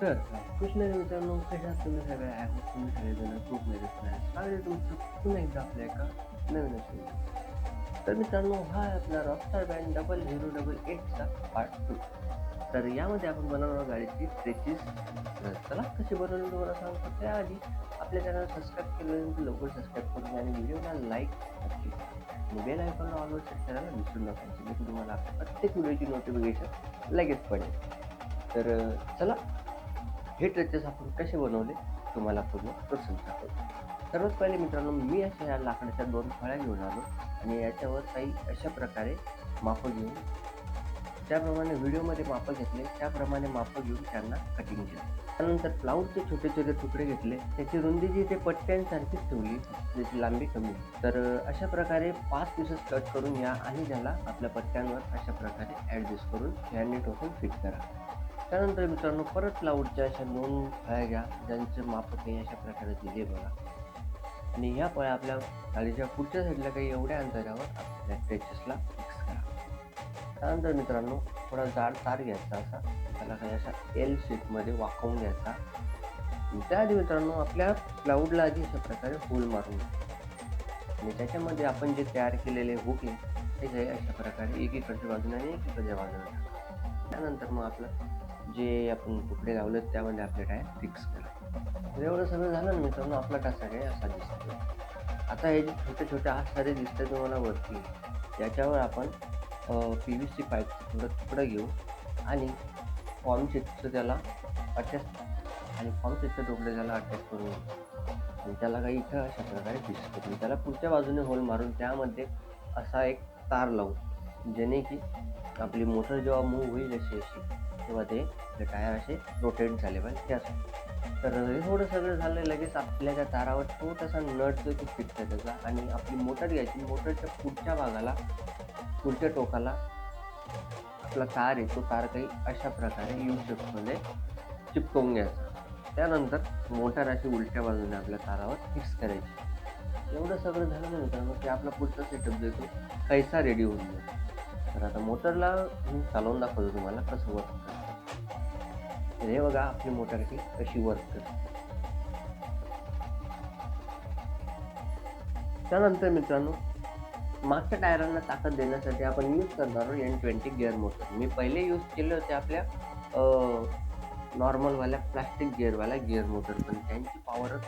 तर कृष्ण मित्रांनो, कशा आहात तुम्ही सगळे? आय होप तुम्ही सगळेजण खूप मजेत आहे. स्वागत आहे तुमचं पुन्हा एकदा आपल्या एका नवीन व्हिडिओ. तर मित्रांनो, हा आहे आपला रॉकस्टार बँड 0088चा पार्ट 2. तर यामध्ये आपण बनवणार गाडीची ट्रेचेस. चला कशी बनवली तुम्हाला सांगतो. त्याआधी आपल्या चॅनल सबस्क्राईब केलं तर लवकर सबस्क्राईब करून आणि व्हिडिओला लाईक नक्की करा. आणि बेल आयकॉनला ऑलवर सेट करायला विसरू नका, जेणेकरून तुम्हाला प्रत्येक व्हिडिओची नोटिफिकेशन लगेच पडेल. तर चला, हे ट्रेचेस आपण कसे बनवले तुम्हाला पूर्ण प्रोसेस दाखवतो. सर्वात पहिले मित्रांनो, मी अशा या लाकडाच्या 2 फळ्या घेऊन आलो आणि याच्यावर काही अशा प्रकारे मापं घेऊन, ज्याप्रमाणे व्हिडिओमध्ये मापं घेतले त्याप्रमाणे मापं घेऊन त्यांना कटिंग केलं. त्यानंतर प्लाऊडचे छोटे छोटे तुकडे घेतले, त्याची रुंदी जी ते पट्ट्यांसारखीच ठेवली, त्याची लांबी कमी. तर अशा प्रकारे 5 पीसेस कट करून या आणि त्याला आपल्या पट्ट्यांवर अशा प्रकारे ॲडजस्ट करून ह्यांनी टोकन फिट करा. त्यानंतर मित्रांनो, परत प्लाऊडच्या अशा 2 फळ्या घ्या, ज्यांचे माप काही अशा प्रकारे दिले बघा. आणि ह्या फळ्या आपल्या गाडीच्या पुढच्या साईडला काही एवढ्या अंतरावर आपल्या ट्रेचेसला फिक्स करा. त्यानंतर मित्रांनो, थोडा जाड तार घ्यायचा, असा त्याला काही अशा एल शेपमध्ये वाकवून घ्यायचा. त्याआधी मित्रांनो, आपल्या प्लाऊडला आधी अशा प्रकारे होल मारून घ्या आणि त्याच्यामध्ये आपण जे तयार केलेले हुक आहे ते काही अशा प्रकारे एकीकडच्या बाजूने आणि एकीकडच्या बाजूने टाका. त्यानंतर मग आपलं जे आपण तुकडे लावले त्यामध्ये आपले टायर फिक्स करा. एवढं सगळं झालं ना मित्रांनो, आपला टाचा काय असा दिसतो. आता हे जे छोटे छोटे आत सारे दिसतात तुम्हाला वरती, याच्यावर आपण PVC पाईपचं थोडं तुकडं घेऊ आणि फॉर्म शीटचं त्याला अटॅच आणि फॉर्म शीटचे तुकडे त्याला अटॅच करून घेऊ आणि त्याला काही इथं अशा प्रकारे फिक्स करू. त्याला पुढच्या बाजूने होल मारून त्यामध्ये असा एक तार लावू, जेणे की आपली मोटर जेव्हा मूव्ह होईल अशी तेव्हा ते टायर असे रोटेट झाले पाहिजे त्यासाठी. तर हे थोडं सगळं झालं, लगेच आपल्या त्या तारावर छोटासा नट जो की फिट करायचा आणि आपली मोटर घ्यायची. मोटरच्या पुढच्या भागाला, पुढच्या टोकाला आपला तार आहे, तो तार काही अशा प्रकारे यू शेपमध्ये चिपकवून घ्यायचा. त्यानंतर मोटर अशी उलट्या बाजूने आपल्या तारावर फिक्स करायची. एवढं सगळं झालं ना मित्रांनो, की आपला पुढचा सेटअप जो तो कैसा रेडी होऊन जाईल. तर आता मोटरला मी चालवून दाखवतो तुम्हाला कसं वर्क करतं. तर हे बघा, आपली मोटर की कशी वर्क करते. त्यानंतर मित्रांनो, मागच्या टायरांना ताकद देण्यासाठी आपण यूज करणार आहोत N20 गिअर मोटर. मी पहिले यूज केले होते आपल्या नॉर्मलवाल्या प्लास्टिक गिअर मोटर, पण त्यांची पॉवरच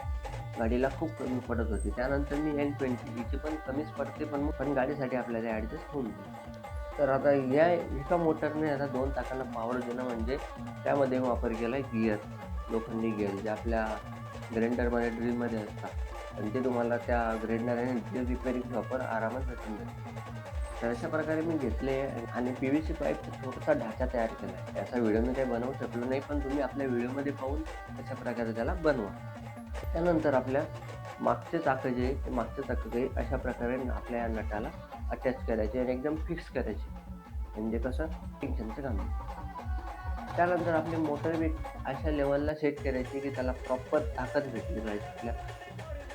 गाडीला खूप कमी पडत होती. त्यानंतर मी N20 हिची पण कमीच पडते, पण गाडीसाठी आपल्याला ॲडजस्ट होऊन जाईल. तर आता या एका मोटरने आता 2 चाकांना पॉवर देणं म्हणजे त्यामध्ये वापर केला आहे गिअर, लोखंडी गिअर जे आपल्या ग्राइंडरमध्ये, ड्रिलमध्ये असतात आणि ते तुम्हाला त्या ग्राइंडर आणि ड्रिल रिपेअरिंग शॉपवर आरामात भेटून जाईल. तर अशा प्रकारे मी घेतले आणि PVC पाईपचा छोटासा ढाचा तयार केला आहे. त्याचा व्हिडिओ मी काही बनवू शकलो नाही, पण तुम्ही आपल्या व्हिडिओमध्ये पाहून अशा प्रकारे त्याला बनवा. त्यानंतर आपल्या मागचे चाकं जे आहे, ते मागचे चाकं काही अशा प्रकारे आपल्या या नटाला अटॅच करायचे आणि एकदम फिक्स करायचे, म्हणजे कसं टेन्शनचं काम नाही. त्यानंतर आपली मोटर बी अशा लेवलला सेट करायची की त्याला प्रॉपर ताकद भेटली पाहिजे, आपल्या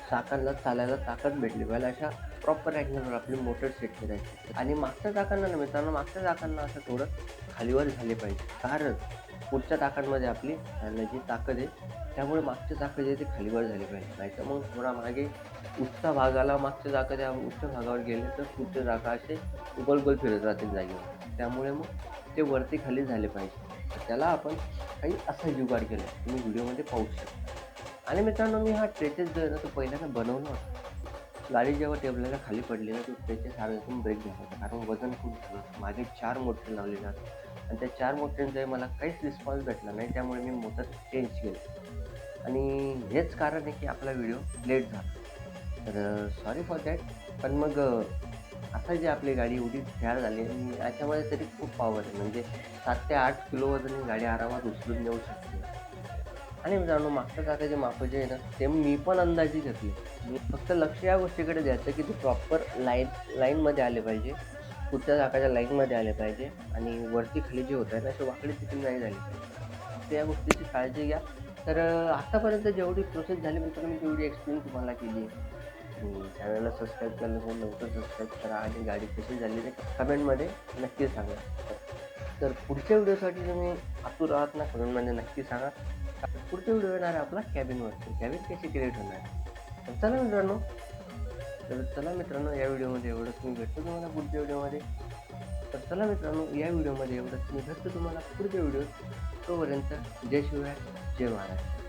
चाकांना चालायला ताकद भेटली पाहिजे. अशा प्रॉपर अँगलवर आपली मोटर सेट करायची. आणि मागच्या चाकांना ना मित्रांनो, मागच्या चाकांना असं थोडं खालीवर झाले पाहिजे, कारण पुढच्या चाकांमध्ये आपली जी ताकद आहे त्यामुळे मागचे चाकं जे ते खालीवर झाले पाहिजे. नाहीतर मग थोडा मागे उच्च भागाला मागचे चाकं त्या उच्च भागावर गेले तर पुढचे चाकं असे गोल गोल फिरत राहतील जागेवर. त्यामुळे मग ते वरती खाली झाले पाहिजे. तर त्याला आपण काही असा जुगाड केला, तुम्ही व्हिडिओमध्ये पाहू शकता. आणि मित्रांनो, मी हा ट्रेचेस जो आहे ना, तो पहिल्यांदा बनवला होता. गाडी जेव्हा टेबलाला खाली पडली ना, तो ट्रेचेस हा एकदम ब्रेक झाला होता, कारण वजन खूप झालं. मागे 4 मोटर लावले जातात आणि त्या 4 मोटरींचा मला काहीच रिस्पॉन्स भेटला नाही. त्यामुळे मी मोटर चेंज केली आणि हेच कारण आहे की आपला व्हिडिओ लेट झाला. तर सॉरी फॉर दॅट. पण मग आता जी आपली गाडी एवढी तयार झाली आणि याच्यामध्ये तरी खूप पॉवर आहे, म्हणजे 7 ते 8 किलो वजन ही गाडी आरामात उचलून नेऊ शकते. आणि मित्रांनो, मागच्या चाकाचे माप जे आहे ना, ते मी पण अंदाजे घेतले. मी फक्त लक्ष या गोष्टीकडे द्यायचं की ते प्रॉपर लाईनमध्ये आले पाहिजे, पुढच्या चाकाच्या लाईनमध्ये आले पाहिजे आणि वरती खाली जे होत आहे ना, असे वाकडे तिकडे नाही झाले पाहिजे. तर या गोष्टीची काळजी घ्या. तर आतापर्यंत जेवढी प्रोसेस झाली मित्रांनो, मी तेवढी एक्सप्लेन तुम्हाला केली आहे. चॅनलला सबस्क्राईब केलं तर लवकर सबस्क्राईब करा आणि गाडी कशी झाली ते कमेंटमध्ये नक्की सांगा. तर पुढच्या व्हिडिओसाठी तुम्ही आतुर आहात ना, कमेंटमध्ये नक्की सांगा. पुढचा व्हिडिओ येणार आहे आपला कॅबिनवरती, कॅबिन कशी क्रिएट होणार आहे. तर चला मित्रांनो या व्हिडिओमध्ये एवढंच. मी भेटतो तुम्हाला पुढच्या व्हिडिओमध्ये. तर चला मित्रांनो या व्हिडिओमध्ये एवढंच. मी भेटतो तुम्हाला पुढच्या व्हिडिओ. तोपर्यंत जय शिवराय, जय महाराष्ट्र.